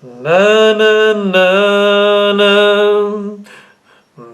Na na na na.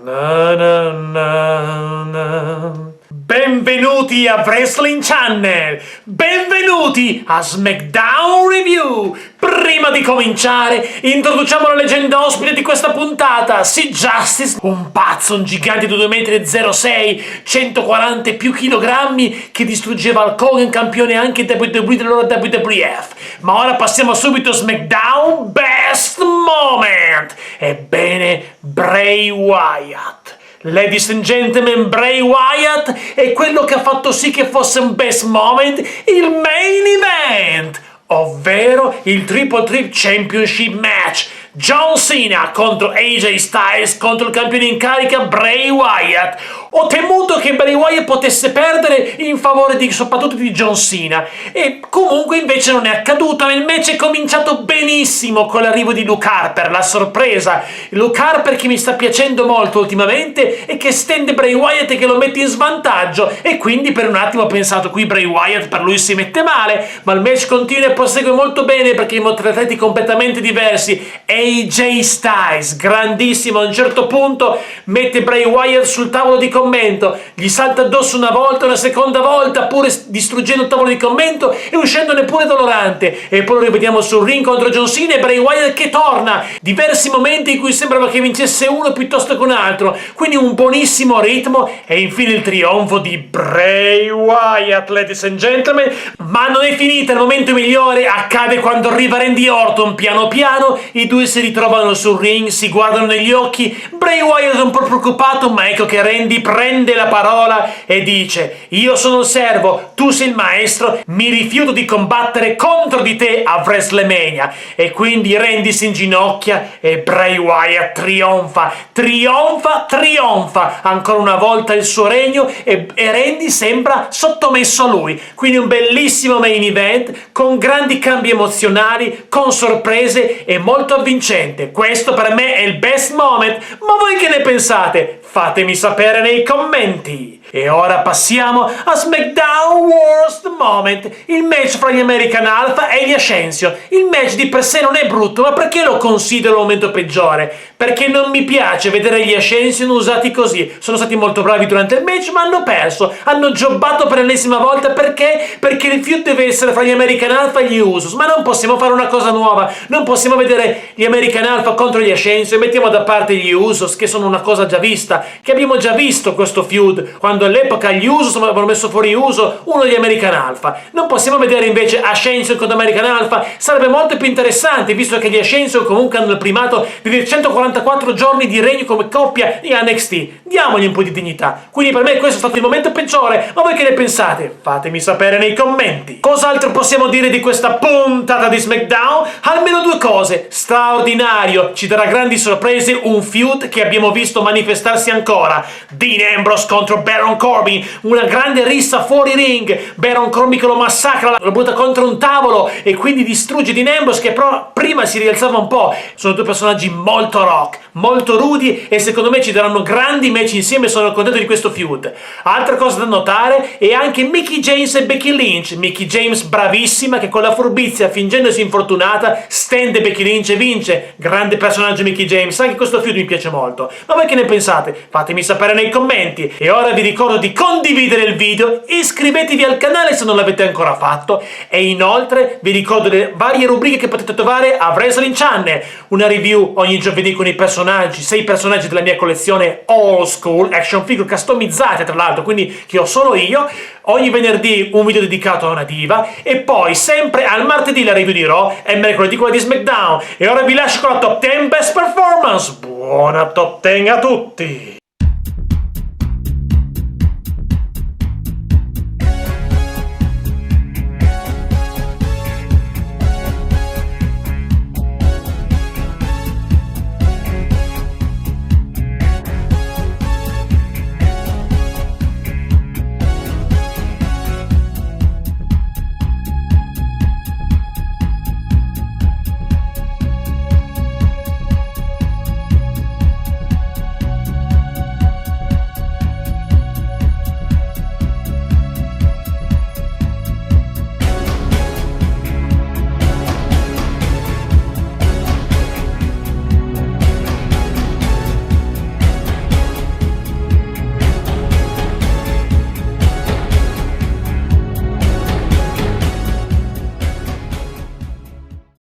Na na na na. Benvenuti a Wrestling Channel! Benvenuti a SmackDown Review! Prima di cominciare, introduciamo la leggenda ospite di questa puntata, Sid Justice, un pazzo, un gigante di 2,06 m, 140 e più chilogrammi, che distruggeva Hulk Hogan, campione anche WWE dell'ora WWF. Ma ora passiamo subito a SmackDown Best Moment! Ebbene, Bray Wyatt. Ladies and gentlemen, Bray Wyatt è quello che ha fatto sì che fosse un best moment il main event, ovvero il Triple Threat Championship match. John Cena contro AJ Styles contro il campione in carica Bray Wyatt. Ho temuto che Bray Wyatt potesse perdere in favore soprattutto di John Cena, e comunque invece non è accaduto. Il match è cominciato benissimo con l'arrivo di Luke Harper, la sorpresa. Luke Harper che mi sta piacendo molto ultimamente e che stende Bray Wyatt e che lo mette in svantaggio, e quindi per un attimo ho pensato qui Bray Wyatt per lui si mette male, ma il match continua e prosegue molto bene perché i atleti completamente diversi. AJ Styles, grandissimo, a un certo punto mette Bray Wyatt sul tavolo di commento, gli salta addosso una volta, una seconda volta, pure distruggendo il tavolo di commento e uscendone pure dolorante, e poi lo rivediamo sul ring contro John Cena e Bray Wyatt che torna, diversi momenti in cui sembrava che vincesse uno piuttosto che un altro, quindi un buonissimo ritmo, e infine il trionfo di Bray Wyatt, ladies and gentlemen. Ma non è finita, il momento migliore accade quando arriva Randy Orton. Piano piano i due si ritrovano sul ring, si guardano negli occhi, Bray Wyatt è un po' preoccupato, ma ecco che Randy prende la parola e dice: io sono il servo, tu sei il maestro, mi rifiuto di combattere contro di te a WrestleMania. E quindi Randy si inginocchia e Bray Wyatt trionfa ancora una volta il suo regno, e Randy sembra sottomesso a lui. Quindi un bellissimo main event con grandi cambi emozionali, con sorprese e molto avvincente. Questo per me è il best moment, ma voi che ne pensate? Fatemi sapere nei commenti. E ora passiamo a SmackDown Worst Moment, il match fra gli American Alpha e gli Ascension. Il match di per sé non è brutto, ma perché lo considero il momento peggiore? Perché non mi piace vedere gli Ascension usati così. Sono stati molto bravi durante il match, ma hanno perso. Hanno jobbato per l'ennesima volta. Perché? Perché il feud deve essere fra gli American Alpha e gli Usos. Ma non possiamo fare una cosa nuova. Non possiamo vedere gli American Alpha contro gli Ascension e mettiamo da parte gli Usos, che sono una cosa già vista, che abbiamo già visto questo feud, quando all'epoca gli Usos avevano messo fuori Uso, uno degli American Alpha. Non possiamo vedere invece Ascension contro American Alpha? Sarebbe molto più interessante, visto che gli Ascension comunque hanno il primato di 144 giorni di regno come coppia in NXT. Diamogli un po' di dignità. Quindi per me questo è stato il momento peggiore, ma voi che ne pensate? Fatemi sapere nei commenti. Cos'altro possiamo dire di questa puntata di SmackDown? Almeno due cose. Straordinario, ci darà grandi sorprese, un feud che abbiamo visto manifestarsi ancora. Dean Ambrose contro Baron Corbin, una grande rissa fuori ring, Baron Corbin che lo massacra, lo butta contro un tavolo e quindi distrugge Dean Ambrose, che però prima si rialzava un po'. Sono due personaggi molto rock, molto rudi, e secondo me ci daranno grandi match insieme. Sono contento di questo feud. Altra cosa da notare è anche Mickie James e Becky Lynch. Mickie James bravissima, che con la furbizia, fingendosi infortunata, stende Becky Lynch e vince. Grande personaggio Mickie James, anche questo feud mi piace molto. Ma voi che ne pensate? Fatemi sapere nei commenti. E ora vi ricordo di condividere il video, iscrivetevi al canale se non l'avete ancora fatto, e inoltre vi ricordo le varie rubriche che potete trovare a Wrestling Channel. Una review ogni giovedì con i personaggi, 6 personaggi della mia collezione old school, action figure customizzate tra l'altro, quindi che ho solo io. Ogni venerdì un video dedicato a una diva, e poi sempre al martedì la review di Raw e mercoledì quella di SmackDown. E ora vi lascio con la top 10 best performance. Buona top 10 a tutti!